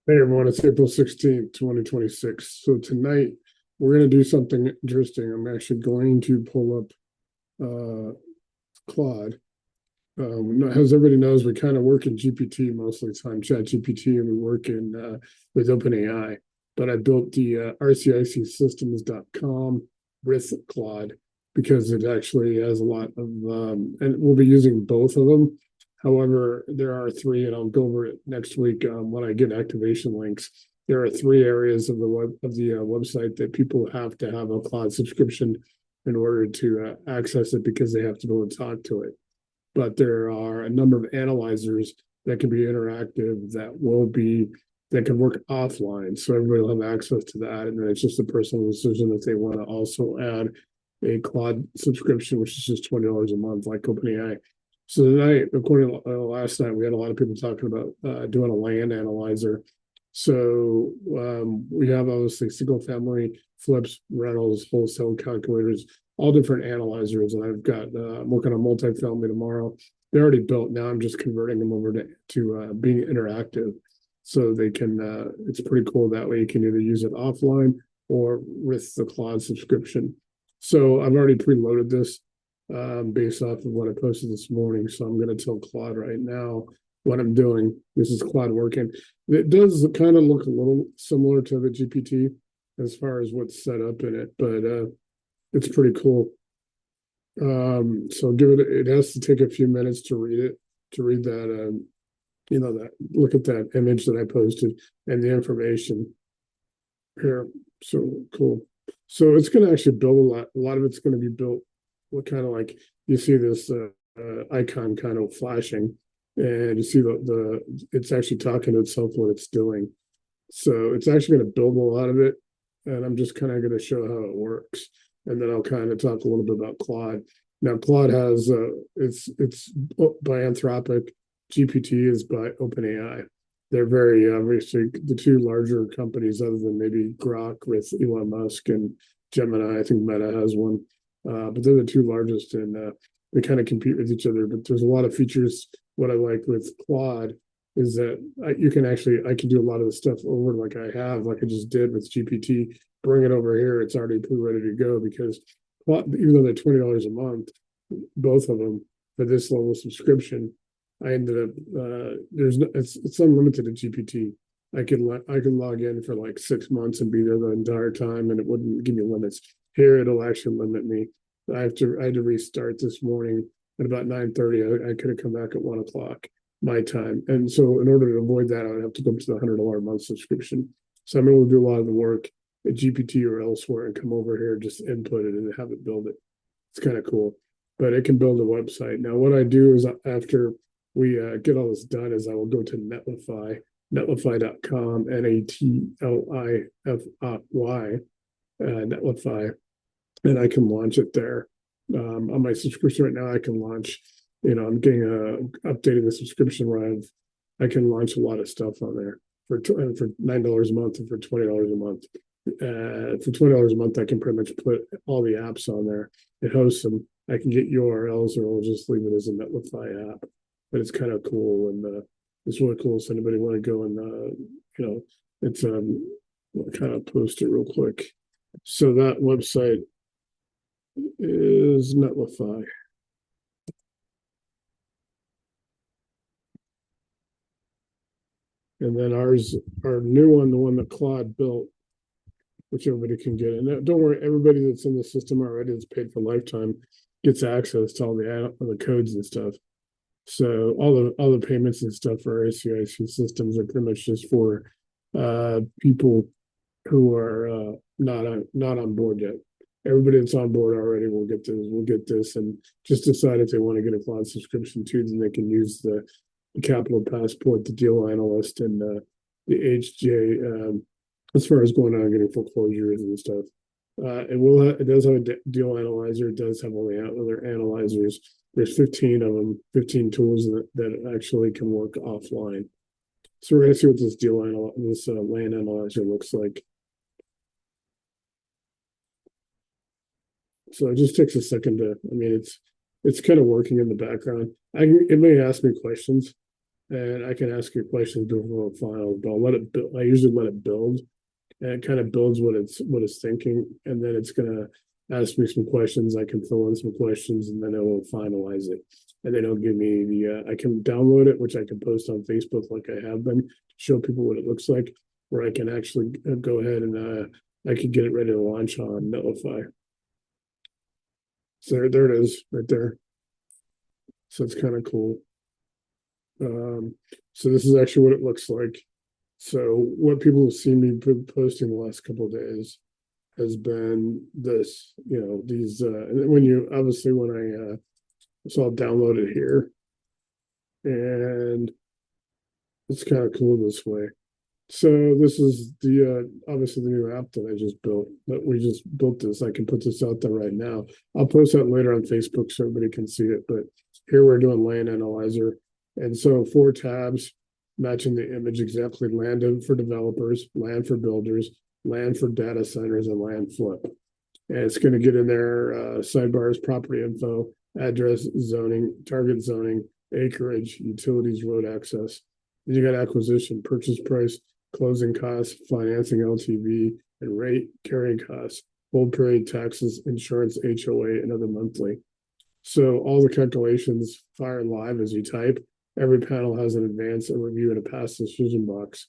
Hey everyone, it's April 16th, 2026. So tonight we're going to do something interesting. I'm actually going to pull up uh, Claude. As everybody knows, we kind of work in GPT most of the time, Chat GPT, and we work in with OpenAI. But I built the RCIC Systems.com with Claude because it actually has a lot of, and we'll be using both of them. However, there are three, and I'll go over it next week when I get activation links. There are three areas of the website that people have to have a Claude subscription in order to access it because they have to be able to talk to it. But there are a number of analyzers that can be interactive that can work offline. So everybody will have access to that. And then it's just a personal decision if they want to also add a Claude subscription, which is just $20 a month, like OpenAI. So tonight, according to last night, we had a lot of people talking about doing a land analyzer. So we have obviously single family flips, rentals, wholesale calculators, all different analyzers. And I've got, I'm working on multifamily tomorrow. They're already built. Now I'm just converting them over to being interactive. So they can, it's pretty cool. That way you can either use it offline or with the Claude subscription. So I've already preloaded this based off of what I posted this morning. So I'm going to tell Claude right now what I'm doing. This is Claude working. It does kind of look a little similar to the GPT as far as what's set up in it, but it's pretty cool. So give it, it has to take a few minutes to read it, to read that, that look at that image that I posted and the information here. So cool. So it's going to actually build a lot. A lot of it's going to be built. What kind of like you see this icon kind of flashing, and you see the it's actually talking to itself what it's doing. So it's actually going to build a lot of it, and I'm just kind of going to show how it works, and then I'll kind of talk a little bit about Claude. Now Claude has it's by Anthropic, GPT is by OpenAI. They're very obviously the two larger companies, other than maybe Grok with Elon Musk and Gemini. I think Meta has one, but they're the two largest, and they kind of compete with each other. But there's a lot of features. What I like with Claude is that you can actually I can do a lot of the stuff over like I just did with GPT. Bring it over here; it's already ready to go because even though they're $20 a month, both of them for this level subscription, I ended up there's no, it's unlimited at GPT. I can log in for like 6 months and be there the entire time, and it wouldn't give me limits. Here, it'll actually limit me. I had to restart this morning at about 9:30. I could have come back at 1 o'clock my time, and so in order to avoid that, I would have to go to the $100 a month subscription. So I'm able to do a lot of the work at GPT or elsewhere and come over here, just input it and have it build it. It's kind of cool, but it can build a website. Now, what I do is after we get all this done is I will go to netlify.com, Netlify, Netlify, and I can launch it there. On my subscription right now, I can launch, I'm getting updating the subscription where I can launch a lot of stuff on there for $9 a month and for $20 a month. For $20 a month, I can pretty much put all the apps on there. It hosts them. I can get URLs, or I'll just leave it as a Netlify app. But it's kind of cool, and it's really cool. So anybody want to go and it's I'll kind of post it real quick. So that website is Netlify. And then our new one, the one that Claude built, which everybody can get. And don't worry, everybody that's in the system already that's paid for lifetime gets access to all the codes and stuff. So all the payments and stuff for RCIC Systems are pretty much just for people who are not on board yet. Everybody that's on board already will get this. Will get this, and just decide if they want to get a Cloud subscription too. Then they can use the Capital Passport, the Deal Analyst, and the AHJ. As far as going on and getting foreclosures and stuff, it does have a deal analyzer. It does have all the other analyzers. There's 15 of them, 15 tools that actually can work offline. So we're going to see what this land analyzer looks like. So it just takes a second to. I mean, it's kind of working in the background. It may ask me questions, and I can ask you questions before the final, but I'll let it build. I usually let it build, and it kind of builds what it's thinking, and then it's gonna ask me some questions. I can fill in some questions, and then it will finalize it. And then it'll give me I can download it, which I can post on Facebook like I have been to show people what it looks like, where I can actually go ahead and I can get it ready to launch on Netlify. So there it is right there. So it's kind of cool. So this is actually what it looks like. So what people have seen me posting the last couple of days has been this, these, when you, obviously when so I'll download it here, and it's kind of cool this way. So this is the, obviously the new app that I just built, that we just built this. I can put this out there right now. I'll post that later on Facebook so everybody can see it, but here we're doing land analyzer. And so 4 tabs matching the image exactly: land for developers, land for builders, land for data centers, and land flip. And it's going to get in there sidebars, property info, address, zoning, target zoning, acreage, utilities, road access. Then you got acquisition, purchase price, closing costs, financing LTV, and rate, carrying costs, hold period, taxes, insurance, HOA, and other monthly. So all the calculations fire live as you type. Every panel has an advance, a review, and a pass decision box.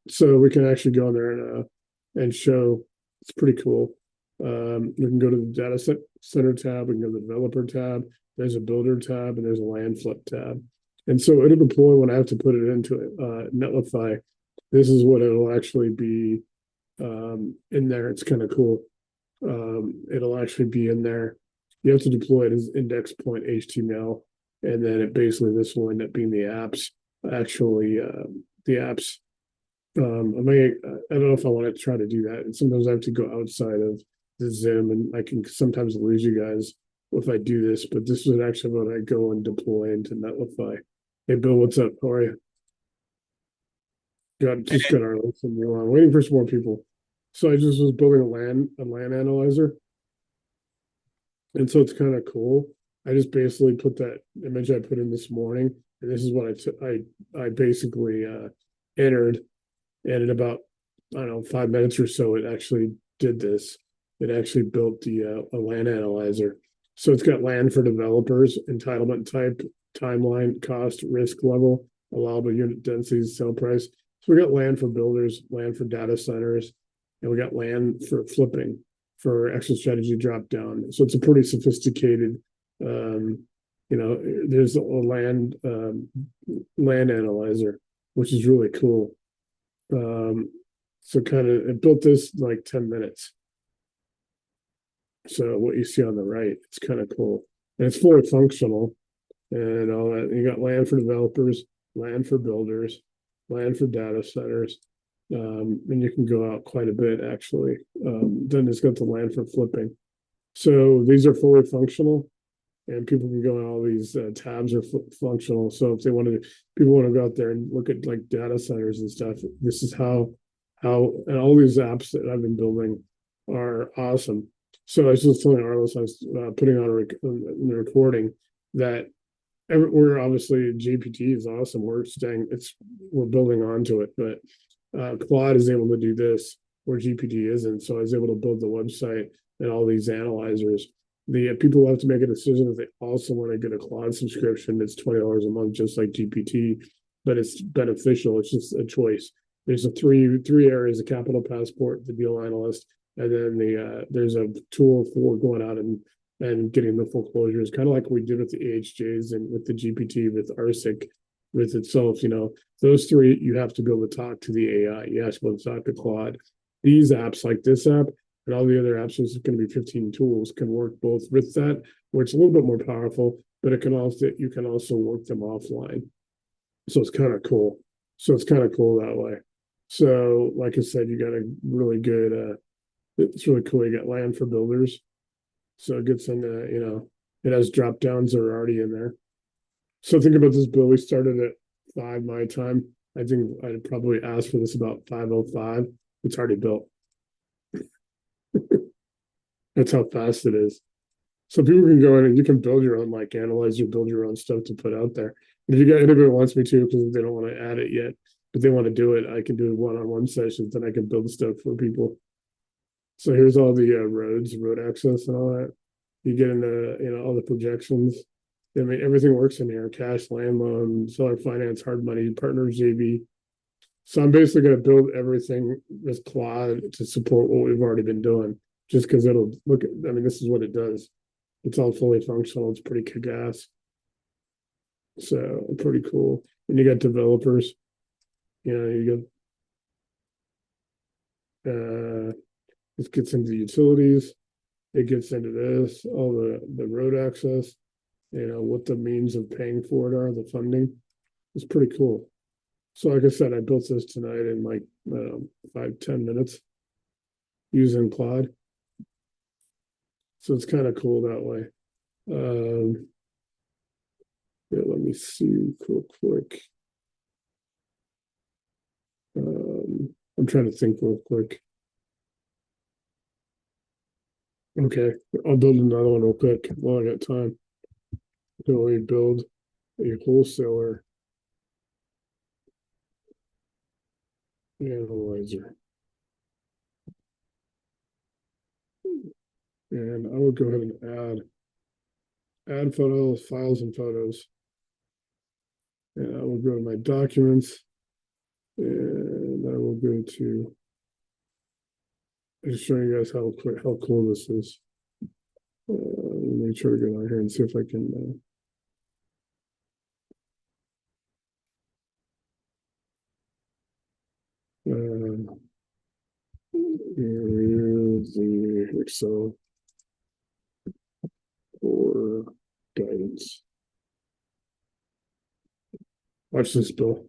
So we can actually go in there and show. It's pretty cool. You can go to the data center tab, we can go to the developer tab, there's a builder tab, and there's a land flip tab. And so it'll deploy when I have to put it into Netlify. This is what it'll actually be in there. It's kind of cool. It'll actually be in there. You have to deploy it as index.html, and then it basically, this will end up being the apps. Actually, the apps. I don't know if I want to try to do that. And sometimes I have to go outside of the Zoom, and I can sometimes lose you guys if I do this. But this is actually what I go and deploy into Netlify. Hey, Bill, what's up? How are you? Just got our listen. I'm waiting for some more people. So I just was building a land analyzer, and so it's kind of cool. I just basically put that image I put in this morning, and this is what I basically entered, and in about, I don't know, 5 minutes or so, it actually did this. It actually built the a land analyzer. So it's got land for developers, entitlement type, timeline, cost, risk level, allowable unit densities, sale price. So we got land for builders, land for data centers, and we got land for flipping for exit strategy drop down. So it's a pretty sophisticated, there's a land analyzer, which is really cool. So kind of, it built this in like 10 minutes. So what you see on the right, it's kind of cool. And it's fully functional and all that. You got land for developers, land for builders, land for data centers. And you can go out quite a bit, actually. Then it's got the land for flipping. So these are fully functional, and people can go in all these tabs are functional. So if they people want to go out there and look at like data centers and stuff, this is how, and all these apps that I've been building are awesome. So I was just telling Arliss, I was putting on the recording that we're obviously GPT is awesome. We're building onto it, but Claude is able to do this where GPT isn't. So I was able to build the website and all these analyzers. The people have to make a decision if they also want to get a Claude subscription. It's $20 a month, just like GPT, but it's beneficial. It's just a choice. There's three areas: a capital passport, the deal analyst, and then there's a tool for going out and getting the foreclosures, kind of like we did with the AHJs and with the GPT with RCIC with itself. Those three, you have to be able to talk to the AI. You have to be able to talk to Claude. These apps, like this app and all the other apps, there's going to be 15 tools, can work both with that, where it's a little bit more powerful, but you can also work them offline. So it's kind of cool. That way. So like I said, you got a really good, it's really cool. You got land for builders. So it gets into, it has drop downs that are already in there. So think about this bill. We started at 5 my time. I think I'd probably ask for this about 5:05. It's already built. That's how fast it is. So people can go in and you can build your own analyzer, build your own stuff to put out there. If you got anybody wants me to, because they don't want to add it yet, but they want to do it, I can do one-on-one sessions, then I can build stuff for people. So here's all the roads, road access and all that. You get into, all the projections. I mean, everything works in here: cash, land loan, seller finance, hard money, partners, JV. So I'm basically going to build everything with Claude to support what we've already been doing, just because it'll look. I mean, this is what it does. It's all fully functional. It's pretty kick-ass. So pretty cool. And you got developers. You got this gets into utilities. It gets into this, all the road access. What the means of paying for it are, the funding. It's pretty cool. So like I said, I built this tonight in like 5-10 minutes using Claude. So it's kind of cool that way. Yeah, let me see real quick. I'm trying to think real quick. Okay, I'll build another one real quick while I got time. So we build a wholesaler analyzer. And I would go ahead and add photos, files and photos. And I will go to my documents, and I will go to just showing you guys how cool this is. Make sure to go down here and see if I can. Here's the Excel for guidance. Watch this, Bill.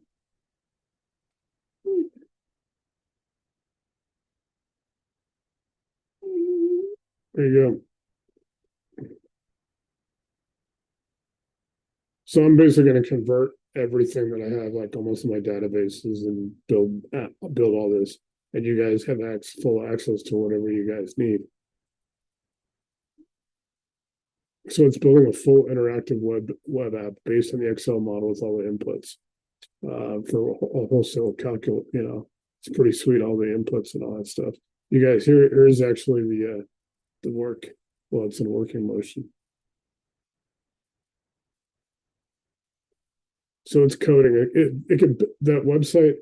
There you go. So I'm basically going to convert everything that I have, like almost in my databases, and build all this. And you guys have full access to whatever you guys need. So it's building a full interactive web app based on the Excel model with all the inputs for a wholesale calculate. It's pretty sweet, all the inputs and all that stuff. You guys, here's actually the work. Well, it's in working motion. So it's coding. It could, that website.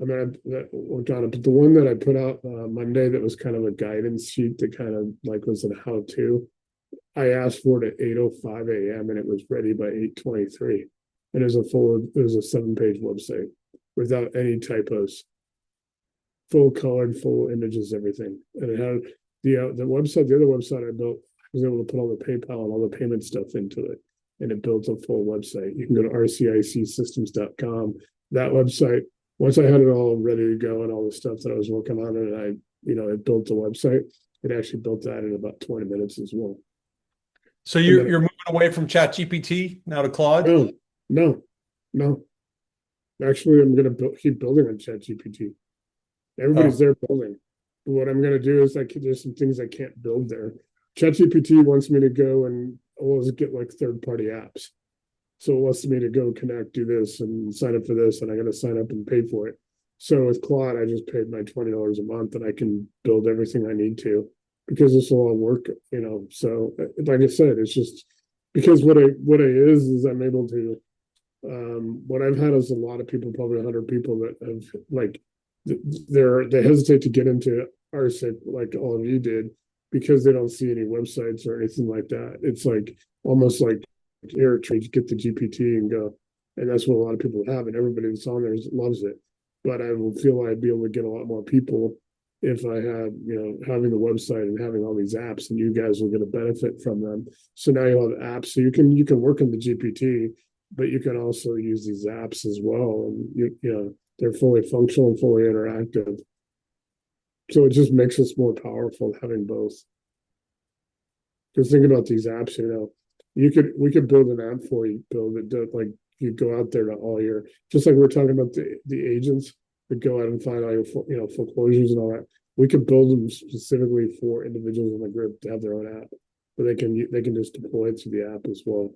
I mean, that worked on it, but the one that I put out Monday, that was kind of a guidance sheet that kind of like was a how-to. I asked for it at 8:05 a.m. and it was ready by 8:23. And it was a 7-page website without any typos, full colored, full images, everything. And it had the other website I built, I was able to put all the PayPal and all the payment stuff into it. And it built a full website. You can go to RCIC That website, once I had it all ready to go and all the stuff that I was working on, and it built the website, it actually built that in about 20 minutes as well. So you're moving away from ChatGPT now to Claude? No. Actually, I'm going to keep building on ChatGPT. Everybody's there building. But what I'm going to do is there's some things I can't build there. ChatGPT wants me to go and always get like third-party apps. So it wants me to go connect, do this, and sign up for this, and I got to sign up and pay for it. So with Claude, I just paid my $20 a month, and I can build everything I need to, because this will all work. So like I said, it's just because what it is I'm able to. What I've had is a lot of people, probably 100 people, that have like they hesitate to get into RCIC like all of you did, because they don't see any websites or anything like that. It's like almost like air trade, get the GPT and go. And that's what a lot of people have, and everybody that's on there loves it. But I will feel I'd be able to get a lot more people if I had, having the website and having all these apps, and you guys will get a benefit from them. So now you'll have apps, so you can work in the GPT, but you can also use these apps as well, and they're fully functional and fully interactive. So it just makes us more powerful having both. Because think about these apps, we could build an app for you, build it like you go out there to all your, just like we we're talking about the agents that go out and find all your foreclosures and all that. We could build them specifically for individuals in the group to have their own app, but they can just deploy it to the app as well.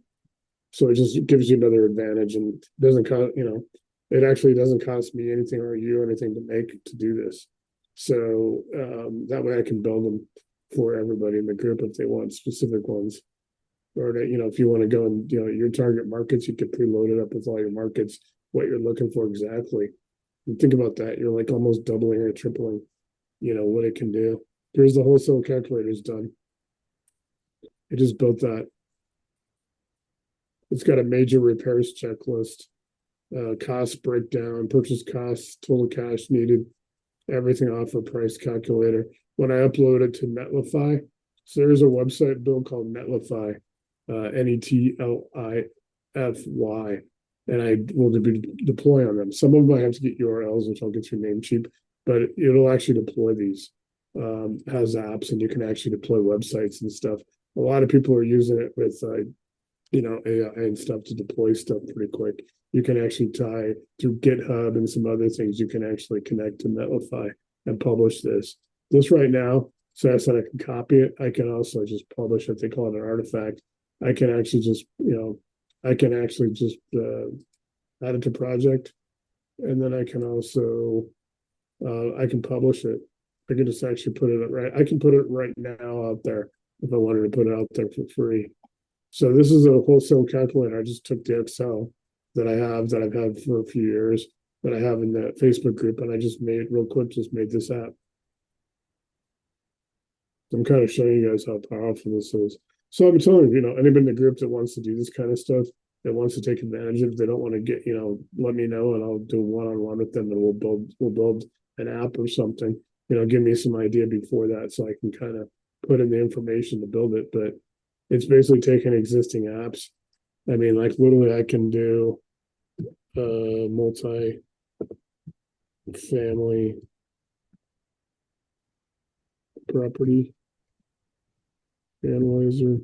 So it just gives you another advantage and doesn't cost, it actually doesn't cost me anything or you anything to do this. So that way I can build them for everybody in the group if they want specific ones. Or to, if you want to go and, your target markets, you could preload it up with all your markets, what you're looking for exactly. And think about that. You're like almost doubling or tripling, what it can do. Here's the wholesale calculator's done. I just built that. It's got a major repairs checklist, cost breakdown, purchase costs, total cash needed, everything offer price calculator. When I upload it to Netlify, so there's a website build called Netlify, Netlify, and I will deploy on them. Some of them I have to get URLs, which I'll get through Namecheap, but it'll actually deploy these. Has apps, and you can actually deploy websites and stuff. A lot of people are using it with AI and stuff to deploy stuff pretty quick. You can actually tie through GitHub and some other things. You can actually connect to Netlify and publish this. This right now, so I said I can copy it. I can also just publish it. They call it an artifact. I can actually just, add it to project, and then I can also, I can publish it. I can just actually put it right. I can put it right now out there if I wanted to put it out there for free. So this is a wholesale calculator. I just took the Excel that I've had for a few years, that I have in the Facebook group, and I just made this app. I'm kind of showing you guys how powerful this is. So I'm telling you, anybody in the group that wants to do this kind of stuff, that wants to take advantage of it, they don't want to get, let me know and I'll do one-on-one with them, and we'll build an app or something. Give me some idea before that so I can kind of put in the information to build it. But it's basically taking existing apps. I mean, like literally I can do multi-family property analyzer.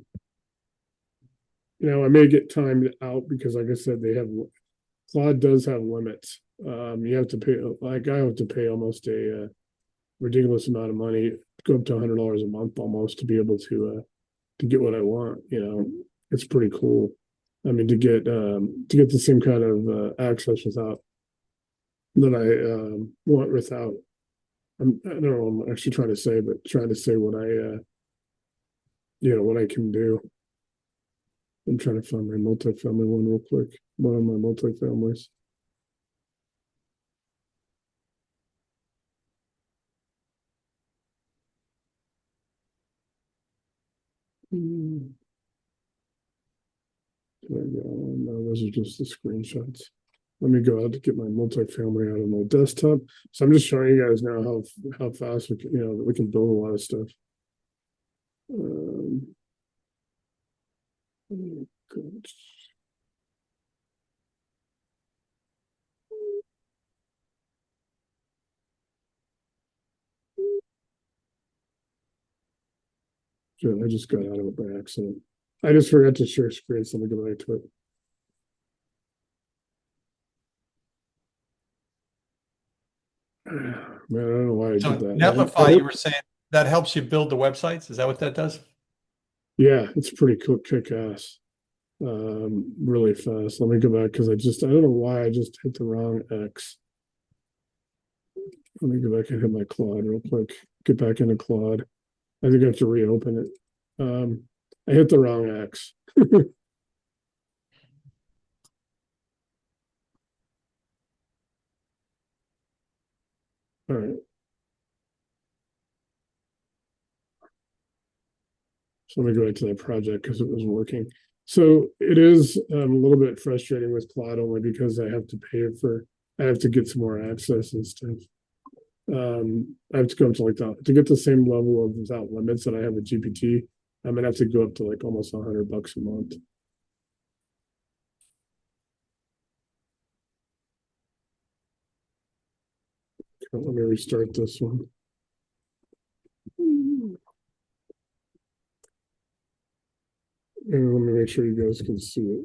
I may get timed out because, like I said, Claude does have limits. You have to pay, like I have to pay almost a ridiculous amount of money, go up to $100 a month almost, to be able to get what I want. It's pretty cool. I mean, to get the same kind of access that I want without. I don't know what I'm actually trying to say, but trying to say what what I can do. I'm trying to find my multifamily one real quick. One of my multifamilies. No, those are just the screenshots. Let me go out to get my multifamily out of my desktop. So I'm just showing you guys now how fast we can build a lot of stuff. Good. Good. I just got out of it by accident. I just forgot to share screen, so let me go back to it. Man, I don't know why I did that. Netlify, you were saying that helps you build the websites. Is that what that does? Yeah, it's pretty cool, kick ass. Really fast. Let me go back because I don't know why I just hit the wrong X. Let me go back and hit my Claude real quick. Get back into Claude. I think I have to reopen it. I hit the wrong X. All right. So let me go back to that project because it was working. So it is a little bit frustrating with Claude only because I have to I have to get some more access and stuff. I have to go up to like to get the same level of without limits that I have with GPT. I'm gonna have to go up to like almost $100 a month. Okay, let me restart this one. And let me make sure you guys can see it.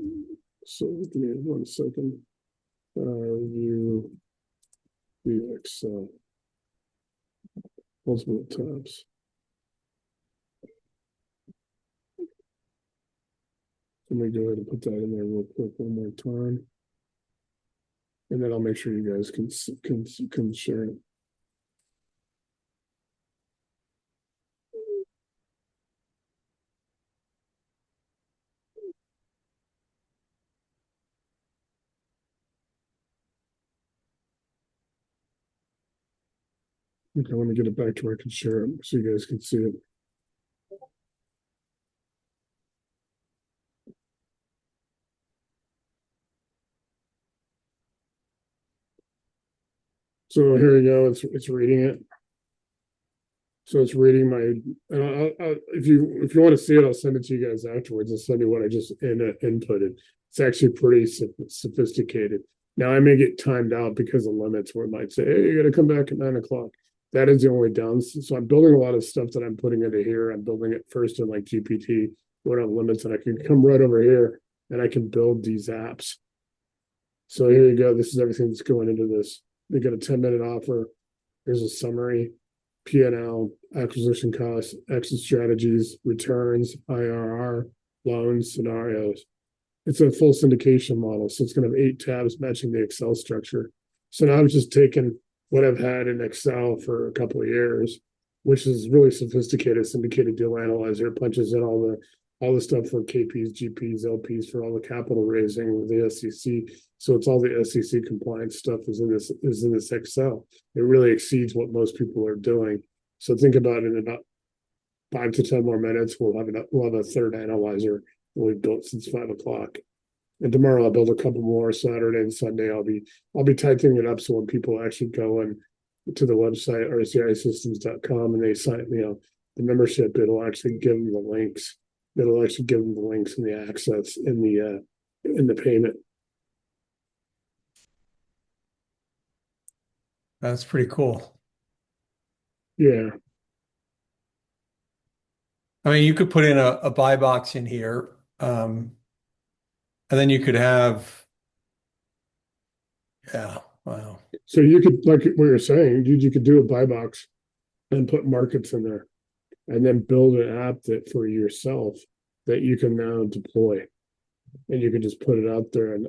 So give me 1 second. View the Excel. Multiple tabs. Let me go ahead and put that in there real quick one more time. And then I'll make sure you guys can share it. Okay, let me get it back to where I can share it so you guys can see it. So here you go. It's reading it. So it's reading my. If you want to see it, I'll send it to you guys afterwards. I'll send you what I just inputted. It's actually pretty sophisticated. Now I may get timed out because of limits where it might say, "Hey, you got to come back at 9 o'clock." That is the only downside. So I'm building a lot of stuff that I'm putting into here. I'm building it first in like GPT, what are limits, and I can come right over here and I can build these apps. So here you go. This is everything that's going into this. They got a 10-minute offer. Here's a summary, P&L, acquisition costs, exit strategies, returns, IRR, loans, scenarios. It's a full syndication model. So it's going to have 8 tabs matching the Excel structure. So now I've just taken what I've had in Excel for a couple of years, which is really sophisticated syndicated deal analyzer. It punches in all the stuff for KPs, GPs, LPs for all the capital raising with the SEC. So it's all the SEC compliance stuff is in this Excel. It really exceeds what most people are doing. So think about it in about 5 to 10 more minutes. We'll have a third analyzer that we've built since 5 o'clock. And tomorrow I'll build a couple more. Saturday and Sunday I'll be tightening it up so when people actually go in to the website RCICsystems.com and they sign, the membership, it'll actually give them the links. It'll actually give them the links and the access in the payment. That's pretty cool. Yeah. I mean, you could put in a buy box in here, and then you could have, yeah, wow. So you could, like what you're saying, you could do a buy box and put markets in there and then build an app that for yourself that you can now deploy. And you can just put it out there and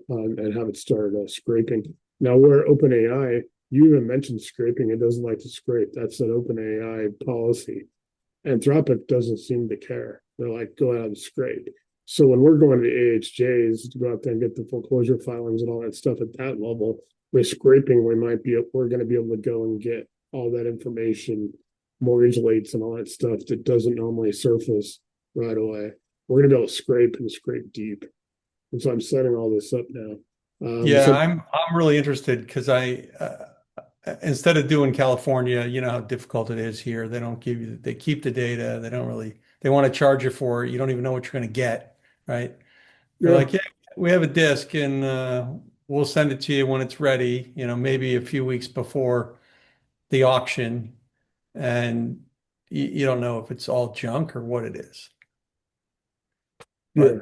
have it start scraping. Now, where OpenAI, you even mentioned scraping, it doesn't like to scrape. That's an OpenAI policy. Anthropic doesn't seem to care. They're like, go out and scrape. So when we're going to the AHJs to go out there and get the foreclosure filings and all that stuff at that level, with scraping, we're going to be able to go and get all that information, mortgage rates and all that stuff that doesn't normally surface right away. We're going to be able to scrape and scrape deep. And so I'm setting all this up now. I'm really interested because instead of doing California, you know how difficult it is here. They keep the data. They want to charge you for it. You don't even know what you're going to get, right? They're like, yeah, we have a disc and we'll send it to you when it's ready, maybe a few weeks before the auction. And you don't know if it's all junk or what it is. Yeah.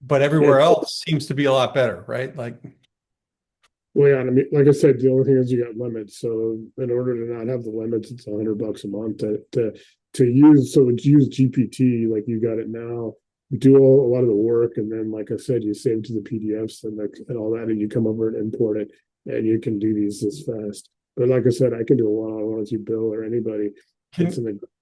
But everywhere else seems to be a lot better, right? Well, yeah, I mean, like I said, the only thing is you got limits. So in order to not have the limits, it's $100 a month to use. So it's use GPT like you got it now. Do a lot of the work, and then, like I said, you save to the PDFs and all that, and you come over and import it, and you can do these this fast. But like I said, I can do a one-on-one with you, Bill, or anybody.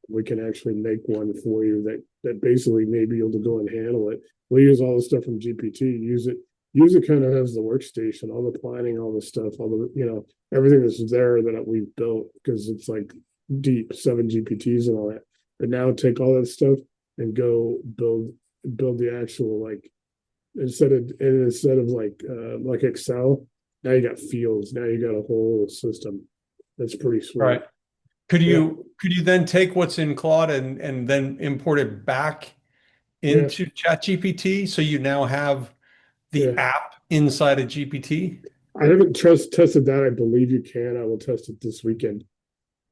We can actually make one for you that basically may be able to go and handle it. We use all the stuff from GPT. Use it kind of as the workstation, all the planning, all the stuff, all the everything that's there that we've built because it's like deep 7 GPTs and all that. But now take all that stuff and go build the actual instead of like Excel. Now you got fields. Now you got a whole system. That's pretty sweet. Right. Could you then take what's in Claude and then import it back into ChatGPT so you now have the app inside of GPT? I haven't tested that. I believe you can. I will test it this weekend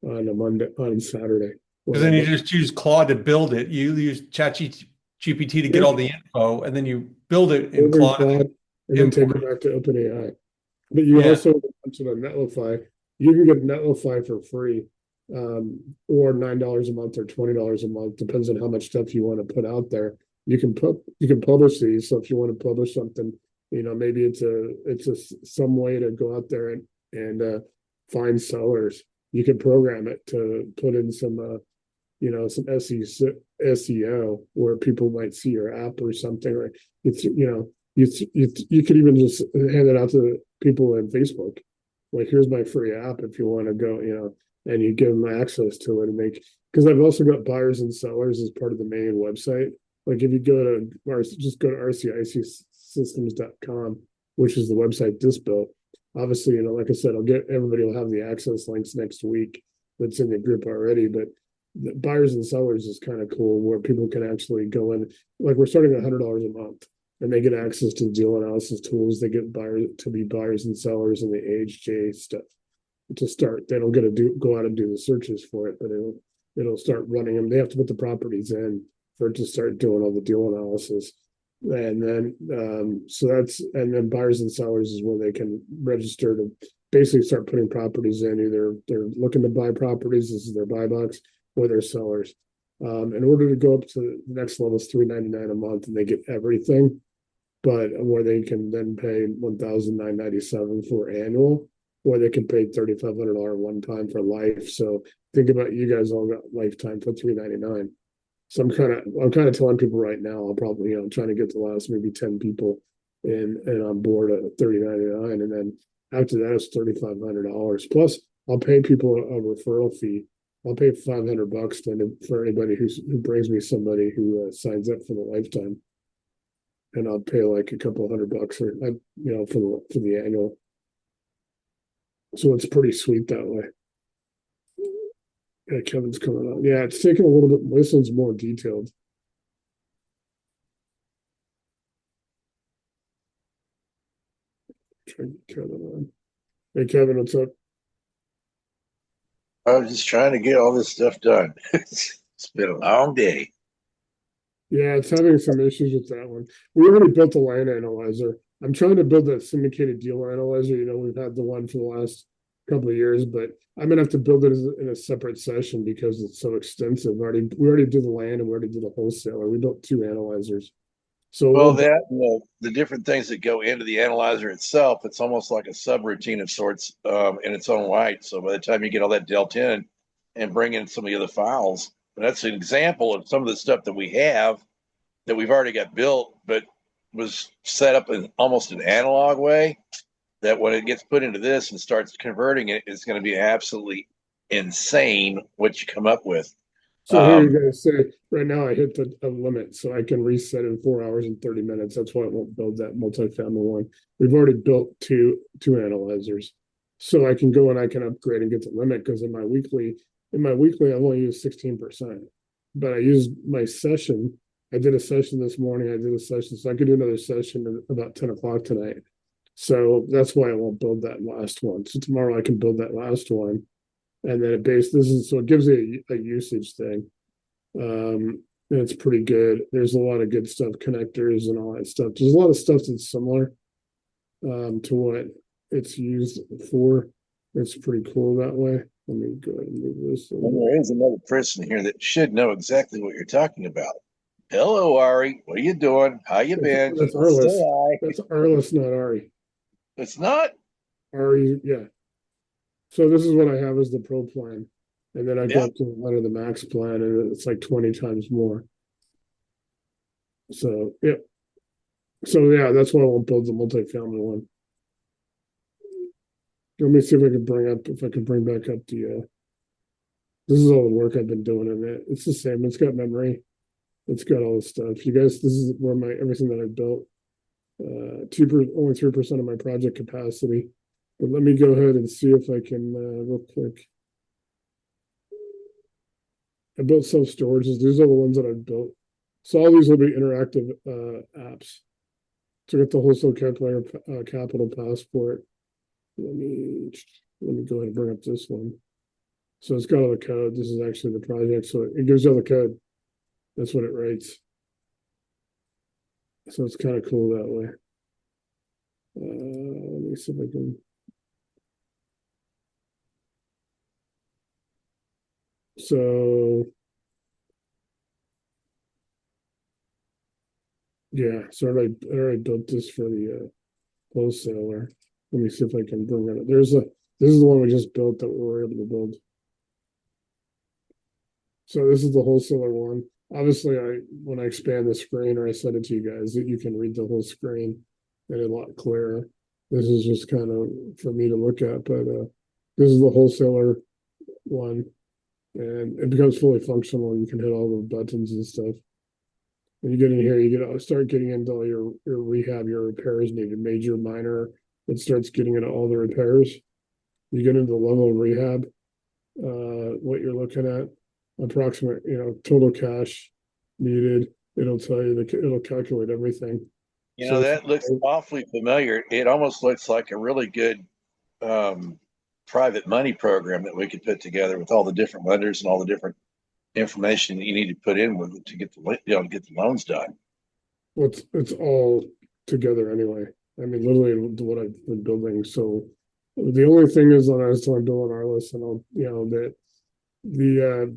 on Saturday. Because then you just use Claude to build it. You use ChatGPT to get all the info, and then you build it in Claude and then take it back to OpenAI. But you also mentioned on Netlify. You can get Netlify for free, or $9 a month or $20 a month, depends on how much stuff you want to put out there. you can publish these. So if you want to publish something, maybe some way to go out there and find sellers. You can program it to put in some some SEO where people might see your app or something. Or you could even just hand it out to people on Facebook. Like, here's my free app if you want to go, and you give them access to it and because I've also got buyers and sellers as part of the main website. Like, if you just go to RCIC Systems.com, which is the website Dispo. Obviously, like I said, everybody will have the access links next week that's in the group already, but the buyers and sellers is kind of cool where people can actually go in. Like, we're starting at $100 a month and they get access to deal analysis tools. They get buyers and sellers and the AHJ stuff to start. They don't get to go out and do the searches for it, but it'll start running them. They have to put the properties in for it to start doing all the deal analysis. And then and then buyers and sellers is where they can register to basically start putting properties in. Either they're looking to buy properties, this is their buy box, or they're sellers. In order to go up to the next level is $3.99 a month, and they get everything, but where they can then pay $1,997 for annual, or they can pay $3,500 one time for life. So think about, you guys all got lifetime for $3.99. So I'm kind of telling people right now, I'll probably, trying to get the last maybe 10 people and on board at $30.99. And then after that, it's $3,500. Plus, I'll pay people a referral fee. I'll pay $500 for anybody who brings me somebody who signs up for the lifetime. And I'll pay like a couple $100 for the annual. So it's pretty sweet that way. Yeah, Kevin's coming on. Yeah, it's taking a little bit. This one's more detailed. Try to get Kevin on. Hey, Kevin, what's up? I was just trying to get all this stuff done. It's been a long day. Yeah, it's having some issues with that one. We already built a line analyzer. I'm trying to build that syndicated deal analyzer. We've had the one for the last couple of years, but I'm gonna have to build it in a separate session because it's so extensive. We already did the land and we already did the wholesaler. We built two analyzers. So Well, that the different things that go into the analyzer itself, it's almost like a subroutine of sorts in its own right. So by the time you get all that dealt in and bring in some of the other files, that's an example of some of the stuff that we have that we've already got built, but was set up in almost an analog way. That when it gets put into this and starts converting it, it's going to be absolutely insane what you come up with. So here you guys say, right now I hit the limit, so I can reset in 4 hours and 30 minutes. That's why I won't build that multifamily one. We've already built two analyzers. So I can go and I can upgrade and get the limit, because in my weekly, I've only used 16%. But I used my session. I did a session this morning. I did a session, so I could do another session at about 10 o'clock tonight. So that's why I won't build that last one. So tomorrow I can build that last one. And then it gives you a usage thing. And it's pretty good. There's a lot of good stuff, connectors and all that stuff. There's a lot of stuff that's similar to what it's used for. It's pretty cool that way. Let me go ahead and move this. And there is another person here that should know exactly what you're talking about. Hello, Ari. What are you doing? How you been? That's Arliss. That's Arliss, not Ari. It's not Ari, yeah. So this is what I have as the pro plan. And then I go up to under the max plan, and it's like 20 times more. So, yeah. So, yeah, that's why I won't build the multifamily one. Let me see if I can bring back up this is all the work I've been doing in it. It's the same. It's got memory. It's got all the stuff. You guys, this is where everything that I built. Only 3% of my project capacity. But let me go ahead and see if I can real quick. I built self-storages. These are the ones that I've built. So all these will be interactive apps. To get the wholesale calculator capital passport. Let me go ahead and bring up this one. So it's got all the code. This is actually the project. So it gives you all the code. That's what it writes. So it's kind of cool that way. Let me see if I can. So Yeah, so I already built this for the wholesaler. Let me see if I can bring it up. This is the one we just built that we were able to build. So this is the wholesaler one. Obviously, when I expand the screen or I send it to you guys, you can read the whole screen and a lot clearer. This is just kind of for me to look at, but this is the wholesaler one, and it becomes fully functional. You can hit all the buttons and stuff. When you get in here, start getting into all your rehab, your repairs needed, major, minor. It starts getting into all the repairs. You get into the level of rehab, what you're looking at, approximate, total cash needed. It'll tell you it'll calculate everything. You So know, that looks awfully familiar. It almost looks like a really good private money program that we could put together with all the different lenders and all the different information that you need to put in with it to get to get the loans done. well, it's all together anyway. I mean, literally what I've been building. So the only thing is when I was telling Bill on our list, and that the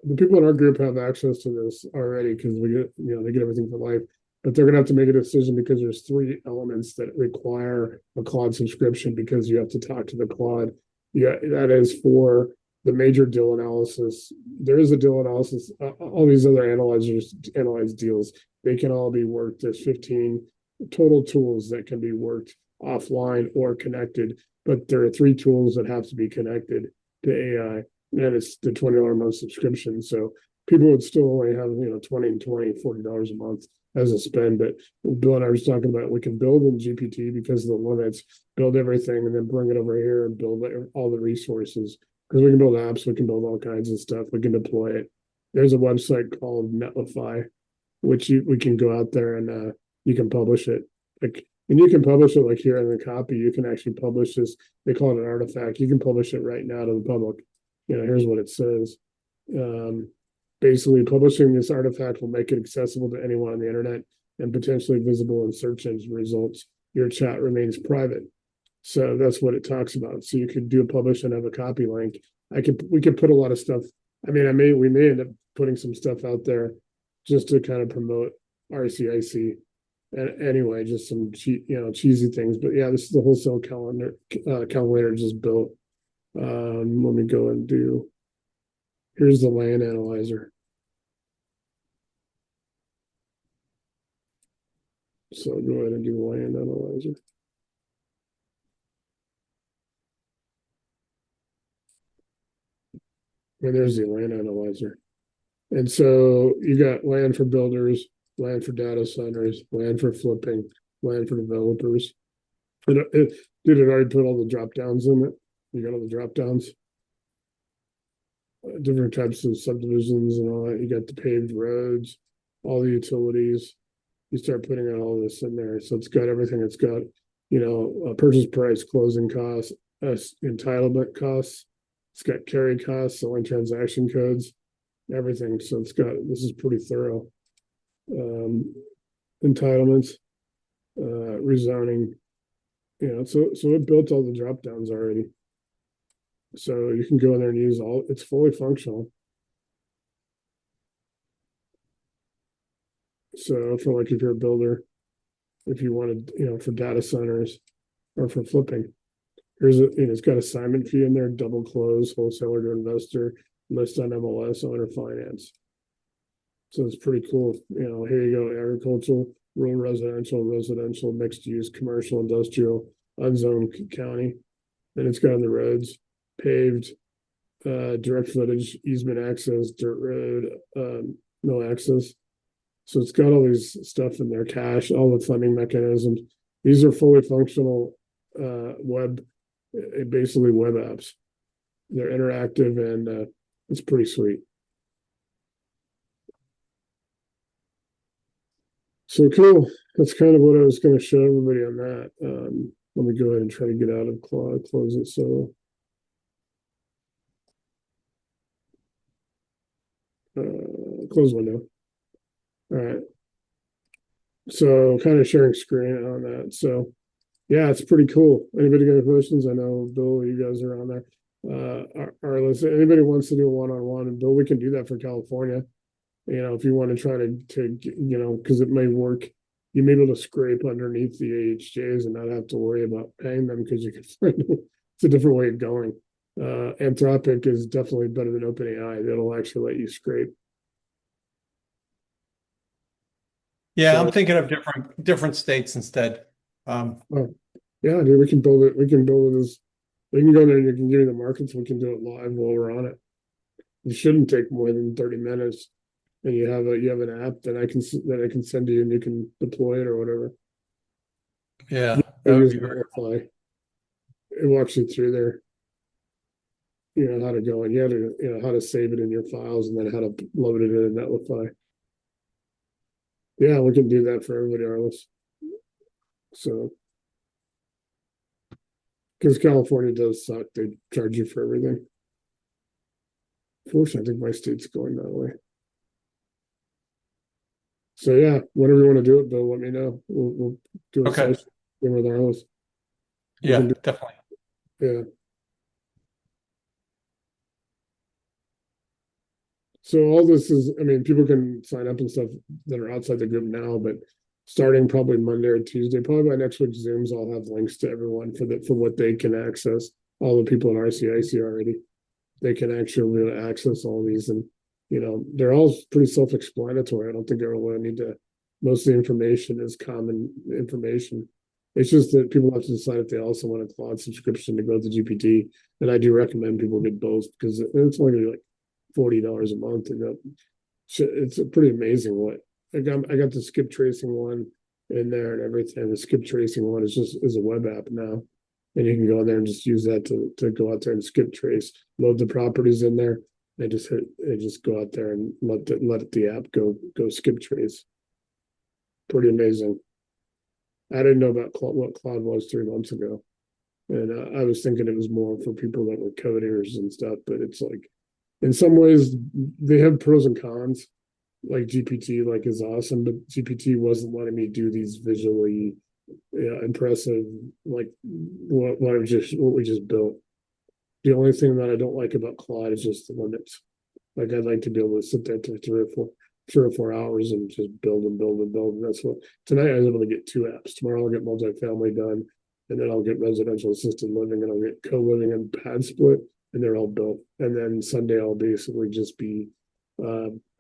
the people in our group have access to this already because we get, they get everything for life, but they're gonna have to make a decision because there's three elements that require a Claude subscription because you have to talk to the Claude. Yeah, that is for the major deal analysis. There is a deal analysis. All these other analyzers analyze deals. They can all be worked. There's 15 total tools that can be worked offline or connected, but there are three tools that have to be connected to AI. And it's the $20 a month subscription. So people would still only have, $20 and $40 a month as a spend. But Bill and I were just talking about we can build in GPT because of the limits, build everything, and then bring it over here and build all the resources. Because we can build apps, we can build all kinds of stuff, we can deploy it. There's a website called Netlify, which we can go out there and you can publish it. And you can publish it like here in the copy. You can actually publish this. They call it an artifact. You can publish it right now to the public. Here's what it says. Basically, publishing this artifact will make it accessible to anyone on the internet and potentially visible in search engine results. Your chat remains private. So that's what it talks about. So you could do a publish and have a copy link. We could put a lot of stuff. I mean, we may end up putting some stuff out there just to kind of promote RCIC. And anyway, just some cheesy things. But yeah, this is the wholesale calculator just built. Let me go and here's the land analyzer. So go ahead and do land analyzer. And there's the land analyzer. And so you got land for builders, land for data centers, land for flipping, land for developers. And it already put all the drop downs in it. You got all the drop downs, different types of subdivisions and all that. You got the paved roads, all the utilities. You start putting all this in there. So it's got everything. It's got, purchase price, closing costs, entitlement costs. It's got carry costs, selling transaction codes, everything. So this is pretty thorough. Entitlements, rezoning, so it built all the drop downs already. So you can go in there and use it's fully functional. So for if you're a builder, if you wanted, for data centers or for flipping, it's got assignment fee in there, double close, wholesaler to investor, list on MLS, owner finance. So it's pretty cool. Here you go, agricultural, rural residential, mixed use, commercial, industrial, unzoned county. And it's got on the roads, paved, direct footage, easement access, dirt road, no access. So it's got all these stuff in there, cash, all the funding mechanisms. These are fully functional basically web apps. They're interactive and it's pretty sweet. So cool. That's kind of what I was going to show everybody on that. Let me go ahead and try to get out of Claude, close it. So close window. All right. So kind of sharing screen on that. So yeah, it's pretty cool. Anybody got any questions? I know Bill, you guys are on there. Anybody wants to do a one-on-one, and Bill, we can do that for California. You know, if you want to try to you know, because it may work, you may be able to scrape underneath the AHJs and not have to worry about paying them because you can find it's a different way of going. Anthropic is definitely better than OpenAI. That'll actually let you scrape. Yeah, So, I'm thinking of different states instead. yeah, dude, we can build it. We can build it as we can go there and you can give me the markets. We can do it live while we're on it. It shouldn't take more than 30 minutes. And you have an app that I can send to you and you can deploy it or whatever. Yeah, I that would use be very cool. Netlify. It walks you through there. You know how to go and you know how to save it in your files and then how to load it in Netlify. Yeah, we can do that for everybody, Arliss. So, because California does suck, they charge you for everything. Fortunately, I think my state's going that way. So yeah, whenever you want to do it, Bill, let me know. We'll do a Okay. session with Arliss. Yeah, definitely. Yeah. So all this is, I mean, people can sign up and stuff that are outside the group now, but starting probably Monday or Tuesday, probably by next week, Zooms, I'll have links to everyone for what they can access. All the people in RCIC already, they can actually really access all these, and you know, they're all pretty self-explanatory. I don't think they really need to. Most of the information is common information. It's just that people have to decide if they also want a cloud subscription to go to GPT. And I do recommend people get both because it's only gonna be like $40 a month, and it's pretty amazing what I got the skip tracing one in there and everything. The skip tracing one is a web app now, and you can go in there and just use that to go out there and skip trace, load the properties in there, and just go out there and let the app go skip trace. Pretty amazing. I didn't know about what cloud was 3 months ago, and I was thinking it was more for people that were coders and stuff, but it's like in some ways they have pros and cons. Like GPT like is awesome, but GPT wasn't letting me do these visually impressive like what we just built. The only thing that I don't like about Claude is just the limits. Like I'd like to be able to sit there for 3 or 4 hours and just build and build and build. And that's what tonight I was able to get 2 apps. Tomorrow I'll get multifamily done, and then I'll get residential assisted living, and I'll get co-living and pad split, and they're all built. And then Sunday I'll basically just be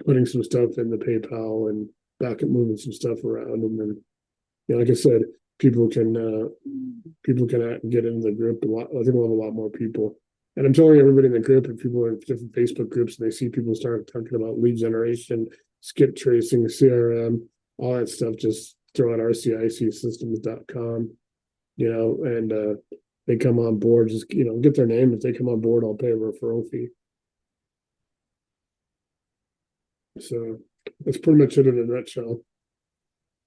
putting some stuff in the PayPal and back and moving some stuff around. And then, you know, like I said, people can get into the group a lot. I think we'll have a lot more people. And I'm telling everybody in the group, if people are in different Facebook groups and they see people start talking about lead generation, skip tracing, CRM, all that stuff, just throw out RCICsystems.com, you know, and they come on board, just, you know, get their name. If they come on board, I'll pay a referral fee. So that's pretty much it in a nutshell.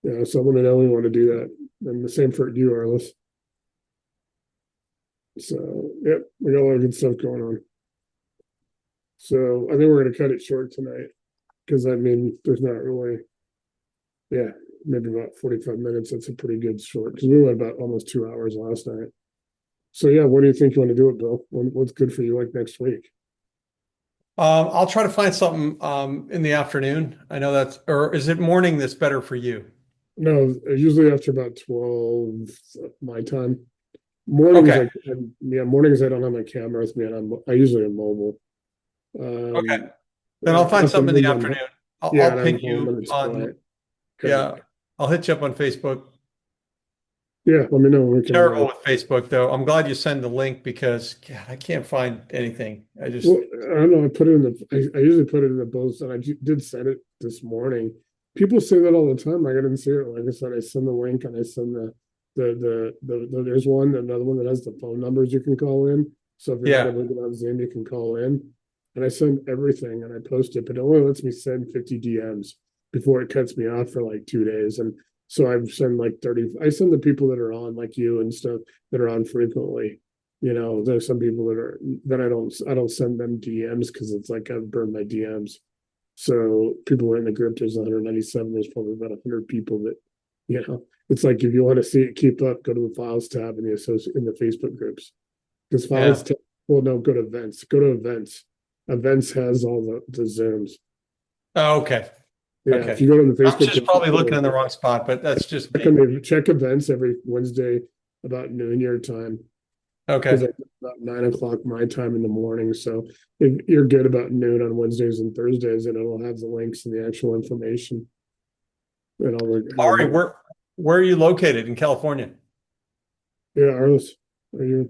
Yeah, so I want to know we want to do that. And the same for you, Arliss. So, yep, we got a lot of good stuff going on. So I think we're going to cut it short tonight because I mean, there's not really, yeah, maybe about 45 minutes. That's a pretty good short because we went about almost 2 hours last night. So, yeah, what do you think you want to do it, Bill? What's good for you like next week? I'll try to find something in the afternoon. I know that's, or is it morning that's better for you? No, usually after about 12 my time. Mornings, Okay. mornings I don't have my camera with me, and I usually am mobile. Okay. Then I'll find something in the afternoons, afternoon. yeah, I'll and I'm ping home and you it's on, quiet. Okay. yeah, I'll hit you up on Facebook. Yeah, let me know when we can. Terrible with Facebook though. I'm glad you send the link because God, I can't find anything. I just, Well, I don't know. I put it in I usually put it in the post, and I did send it this morning. People say that all the time. Like I didn't see it. Like I said, I send the link and I send there's another one that has the phone numbers you can call in. So if you're not yeah, able to get on Zoom, you can call in. And I send everything and I post it, but it only lets me send 50 DMs before it cuts me off for like 2 days. And so I send like 30. I send the people that are on like you and stuff that are on frequently. You know, there's some people that I don't send them DMs because it's like I've burned my DMs. So people are in the group. There's 197. There's probably about 100 people that, you know, it's like if you want to see it keep up, go to the files tab in the Facebook groups. Because files yeah. tab, well, no, go to events. Go to events. Events has all the Zooms. Oh, okay. Yeah, Okay. if you go to the I'm Facebook. just probably looking in the wrong spot, but that's just me. Check events every Wednesday about noon your time. Because Okay. about 9 o'clock my time in the morning. So if you're good about noon on Wednesdays and Thursdays, and it'll have the links and the actual information. And I'll Ari, where are you located in California? yeah, Arliss, do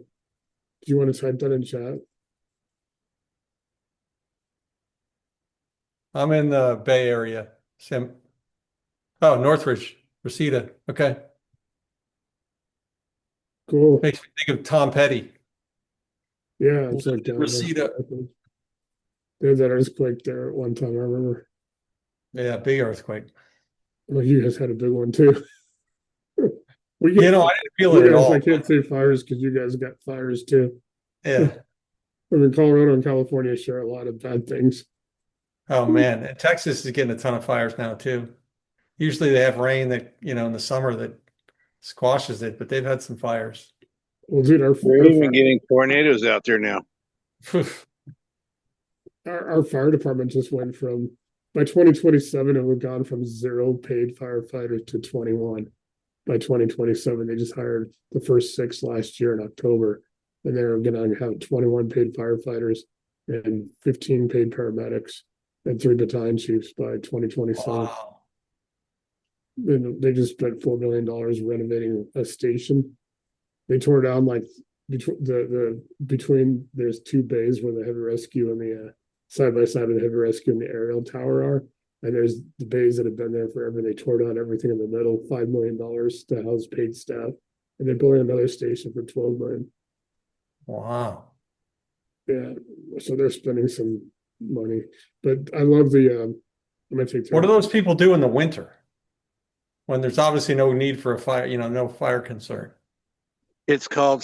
you want to type that in chat? I'm in the Bay Area. Oh, Northridge, Reseda. Okay. Cool. Makes me think of Tom Petty. Yeah, it's like Reseda. They had that earthquake there at one time, I remember. Yeah, big earthquake. Well, you guys had a big one too. I didn't feel it at all. I can't say fires because you guys got fires too. Yeah. I mean, Colorado and California share a lot of bad things. Oh man, and Texas is getting a ton of fires now too. Usually they have rain that, in the summer that squashes it, but they've had some fires. Well, dude, we're even getting tornadoes out there now. Our fire department just went from, by 2027, it would gone from 0 paid firefighters to 21. By 2027, they just hired the first 6 last year in October, and they're going to have 21 paid firefighters and 15 paid paramedics and 3 battalion chiefs by 2027. Wow. They just spent $4 million renovating a station. They tore down like between there's 2 bays where the heavy rescue and the side by side of the heavy rescue and the aerial tower are, and there's the bays that have been there forever. They tore down everything in the middle, $5 million to house paid staff, and they're building another station for $12 million. Wow. Yeah, so they're spending some money, but I love the. I'm gonna take. What do those people do in the winter when there's obviously no need for a fire? No fire concern. It's called